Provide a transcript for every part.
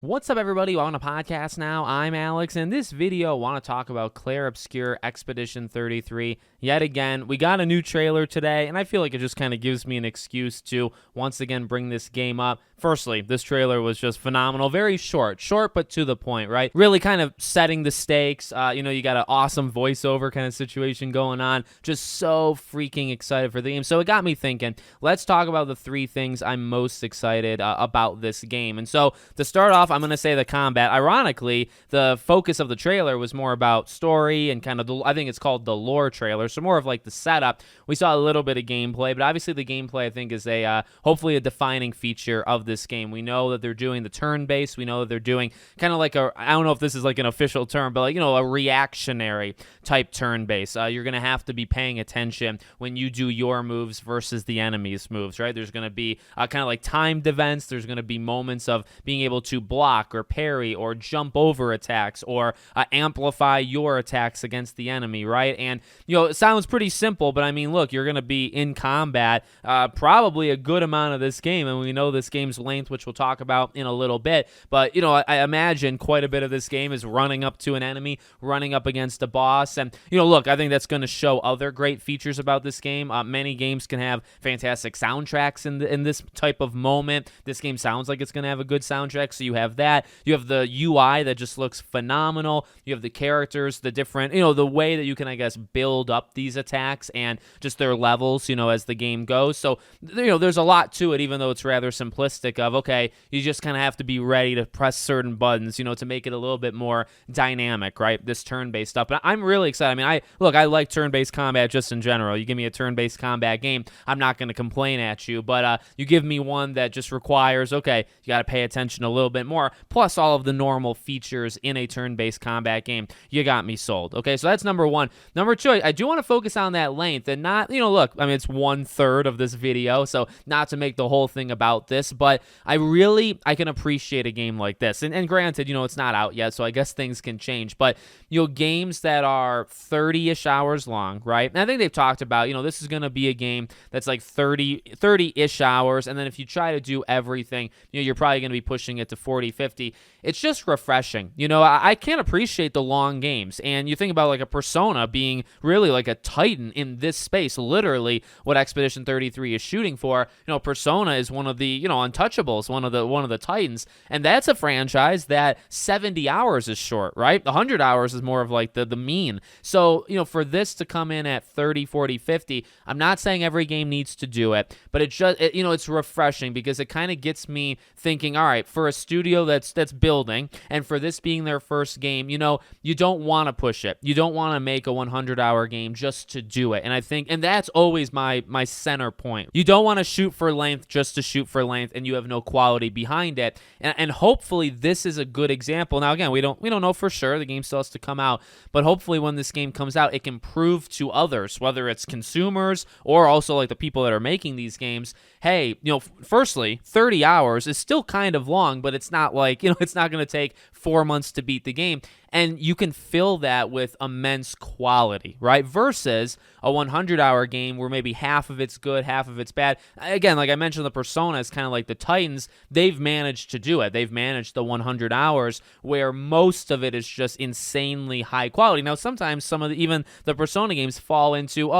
What's up, everybody? Welcome to podcast now. I'm Alex, and in this video, I want to talk about Clair Obscur Expedition 33. Yet again, we got a new trailer today, and I feel like it just kind of gives me an excuse to once again bring this game up. Firstly, this trailer was just phenomenal. Very short but to the point, right? Really kind of setting the stakes. You got an awesome voiceover kind of situation going on. Just so freaking excited for the game. So it got me thinking, let's talk about the three things I'm most excited about this game. And so to start off, I'm going to say the combat. Ironically, the focus of the trailer was more about story and kind of, I think it's called the lore trailer, so more of like the setup. We saw a little bit of gameplay, but obviously the gameplay, I think, is hopefully a defining feature of this game. We know that they're doing the turn-based. We know that they're doing kind of like I don't know if this is like an official term, but like, a reactionary type turn-based. You're going to have to be paying attention when you do your moves versus the enemy's moves, right? There's going to be kind of like timed events. There's going to be moments of being able to block or parry or jump over attacks or amplify your attacks against the enemy, right? And, it sounds pretty simple, but I mean, look, you're going to be in combat probably a good amount of this game, and we know this game's length, which we'll talk about in a little bit, but, I imagine quite a bit of this game is running up to an enemy, running up against a boss, and, look, I think that's going to show other great features about this game. Many games can have fantastic soundtracks in this type of moment. This game sounds like it's going to have a good soundtrack, so you have that. You have the UI that just looks phenomenal. You have the characters, the different, the way that you can, I guess, build up these attacks and just their levels, as the game goes. So, there's a lot to it, even though it's rather simplistic of, okay, you just kind of have to be ready to press certain buttons, to make it a little bit more dynamic, right? This turn-based stuff. But I'm really excited. I mean, I like turn-based combat just in general. You give me a turn-based combat game, I'm not going to complain at you, but you give me one that just requires, okay, you got to pay attention a little bit more, plus all of the normal features in a turn-based combat game, you got me sold. Okay, so that's number one. Number two, I do want to focus on that length and not, look, I mean, it's 1/3 of this video, so not to make the whole thing about this, but I can appreciate a game like this. And granted, it's not out yet, so I guess things can change, but, games that are 30-ish hours long, right? And I think they've talked about, this is going to be a game that's like 30-ish hours, and then if you try to do everything, you're probably going to be pushing it to 40, 50. It's just refreshing. I can't appreciate the long games. And you think about like a Persona being really like a titan in this space, literally what Expedition 33 is shooting for. Persona is one of the, untouchables, one of the titans. And that's a franchise that 70 hours is short, right? 100 hours is more of like the mean. So, for this to come in at 30, 40, 50, I'm not saying every game needs to do it, but it's refreshing because it kind of gets me thinking, all right, for a studio that's building, and for this being their first game, you don't want to push it. You don't want to make a 100-hour game just to do it. And I think, and that's always my center point. You don't want to shoot for length just to shoot for length, and you have no quality behind it. And hopefully this is a good example. Now, again, we don't know for sure. The game still has to come out, but hopefully when this game comes out, it can prove to others, whether it's consumers or also like the people that are making these games, hey, firstly, 30 hours is still kind of long, but it's not like, it's not going to take 4 months to beat the game. And you can fill that with immense quality, right? Versus a 100-hour game where maybe half of it's good, half of it's bad. Again, like I mentioned, the Persona is kind of like the Titans. They've managed to do it. They've managed the 100 hours where most of it is just insanely high quality. Now, sometimes even the Persona games fall into,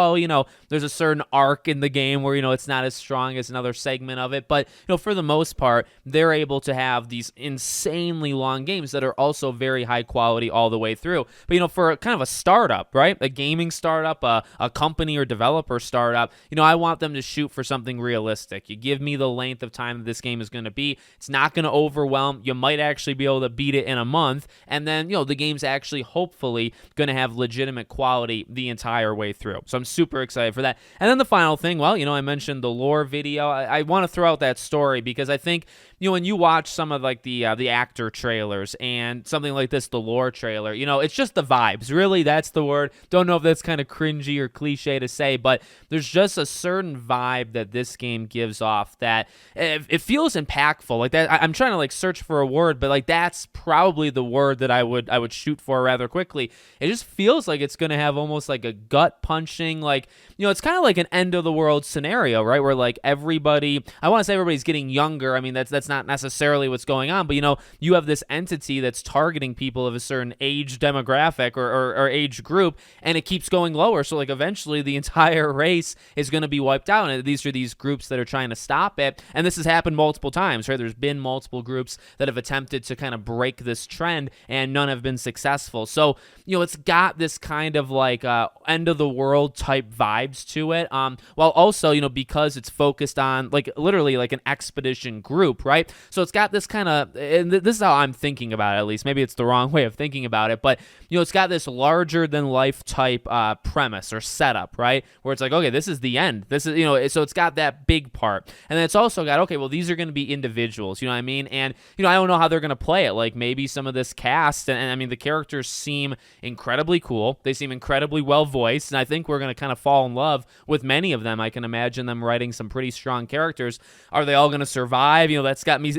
there's a certain arc in the game where, it's not as strong as another segment of it. But, for the most part, they're able to have these insanely long games that are also very high quality all the way through. But, for kind of a startup, right? A gaming startup, a company or developer startup, I want them to shoot for something realistic. You give me the length of time that this game is going to be. It's not going to overwhelm. You might actually be able to beat it in a month. And then, the game's actually hopefully going to have legitimate quality the entire way through. So I'm super excited for that. And then the final thing, well, I mentioned the lore video. I want to throw out that story because I think, when you watch some of like the actor trailers and something like this, the lore trailer, it's just the vibes. Really, that's the word. Don't know if that's kind of cringy or cliche to say, but there's just a certain vibe that this game gives off that it feels impactful. Like that, I'm trying to like search for a word, but like that's probably the word that I would shoot for rather quickly. It just feels like it's going to have almost like a gut punching, like, it's kind of like an end of the world scenario, right? Where like everybody, I want to say everybody's getting younger. I mean, that's that's not necessarily what's going on, but you have this entity that's targeting people of a certain age demographic or age group, and it keeps going lower. So like eventually the entire race is going to be wiped out, and these are these groups that are trying to stop it. And this has happened multiple times, right? There's been multiple groups that have attempted to kind of break this trend, and none have been successful. So it's got this kind of like end of the world type vibes to it, while also because it's focused on like literally like an expedition group, right? So it's got this kind of, and this is how I'm thinking about it, at least. Maybe it's the wrong way of thinking about it, but it's got this larger than life type premise or setup, right? Where it's like, okay, this is the end. This is, so it's got that big part. And then it's also got, okay, well, these are going to be individuals, you know what I mean? And, I don't know how they're going to play it. Like maybe some of this cast, and I mean, the characters seem incredibly cool. They seem incredibly well voiced. And I think we're going to kind of fall in love with many of them. I can imagine them writing some pretty strong characters. Are they all going to survive? That's got me,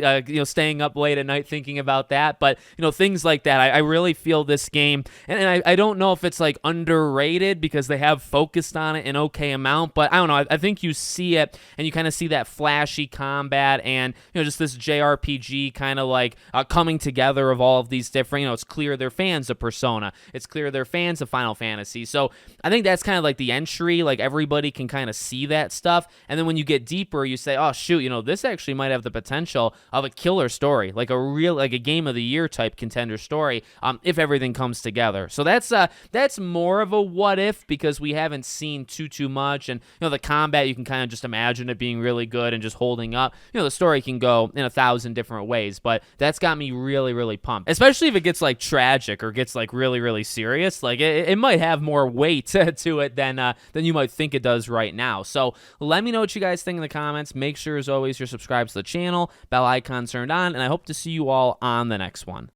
staying up late at night thinking about that. But, things like that. I really feel this game, and I don't know if it's like underrated because they have focused on it an okay amount, but I don't know. I think you see it, and you kind of see that flashy combat and, just this JRPG kind of like coming together of all of these different, it's clear they're fans of Persona. It's clear they're fans of Final Fantasy. So I think that's kind of like the entry. Like everybody can kind of see that stuff. And then when you get deeper, you say, oh, shoot, this actually might have the potential of a killer story, like a game of the year type contender story, if everything comes together. So that's more of a what if, because we haven't seen too much. And, the combat, you can kind of just imagine it being really good and just holding up. The story can go in 1,000 different ways, but that's got me really, really pumped, especially if it gets like tragic or gets like really, really serious. Like it might have more weight to it than you might think it does right now. So let me know what you guys think in the comments. Make sure, as always, you're subscribed to the channel, bell icon turned on, and I hope to see you all on the next one.